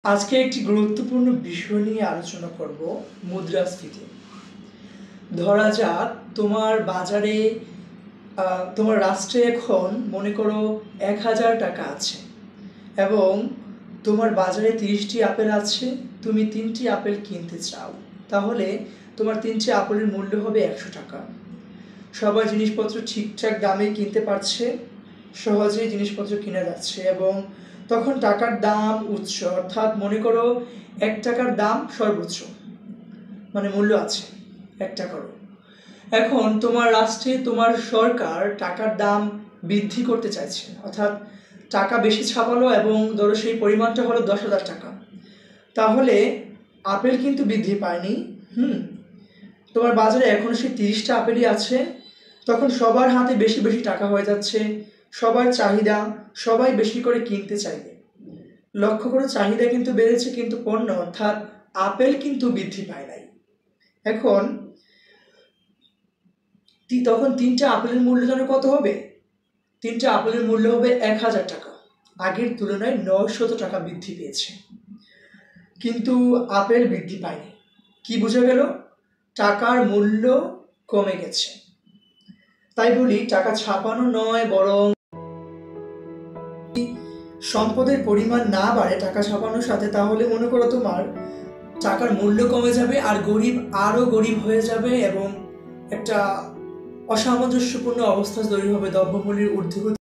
আজকে একটি গুরুত্বপূর্ণ বিষয় নিয়ে আলোচনা করব, মুদ্রাস্ফীতি। ধরা যাক তোমার বাজারে তোমার রাষ্ট্রে এখন মনে করো ১,০০০ টাকা আছে এবং তোমার বাজারে ৩০টি আপেল আছে, তুমি ৩টি আপেল কিনতে চাও, তাহলে তোমার ৩টি আপেলের মূল্য হবে ১০০ টাকা। সবাই জিনিসপত্র ঠিকঠাক দামে কিনতে পারছে, সহজেই জিনিসপত্র কেনা যাচ্ছে এবং তখন টাকার দাম উচ্চ, অর্থাৎ মনে করো ১ টাকার দাম সর্বোচ্চ, মানে মূল্য আছে ১ টাকারও। এখন তোমার রাষ্ট্রে তোমার সরকার টাকার দাম বৃদ্ধি করতে চাইছে, অর্থাৎ টাকা বেশি ছাপালো এবং ধরো সেই পরিমাণটা হলো ১০,০০০ টাকা, তাহলে আপেল কিন্তু বৃদ্ধি পায়নি। তোমার বাজারে এখনও সেই ৩০টা আপেলই আছে, তখন সবার হাতে বেশি বেশি টাকা হয়ে যাচ্ছে, সবার চাহিদা, সবাই বেশি করে কিনতে চাইবে। লক্ষ্য করে চাহিদা কিন্তু বেড়েছে, কিন্তু পণ্য অর্থাৎ আপেল কিন্তু বৃদ্ধি পায় নাই। এখন তখন ৩টা আপেলের মূল্য যেন কত হবে? ৩টা আপেলের মূল্য হবে ১,০০০ টাকা, আগের তুলনায় ৯০০ টাকা বৃদ্ধি পেয়েছে, কিন্তু আপেল বৃদ্ধি পায়নি। কি বোঝা গেল? টাকার মূল্য কমে গেছে। তাই বলি, টাকা ছাপানো নয়, বরং সম্পদের পরিমাণ না বাড়ে টাকা ছাপানোর সাথে, তাহলে মনে করো তোমার টাকার মূল্য কমে যাবে আর গরিব আরও গরিব হয়ে যাবে এবং একটা অসামঞ্জস্যপূর্ণ অবস্থা তৈরি হবে, দ্রব্যমূল্যের ঊর্ধ্বগতি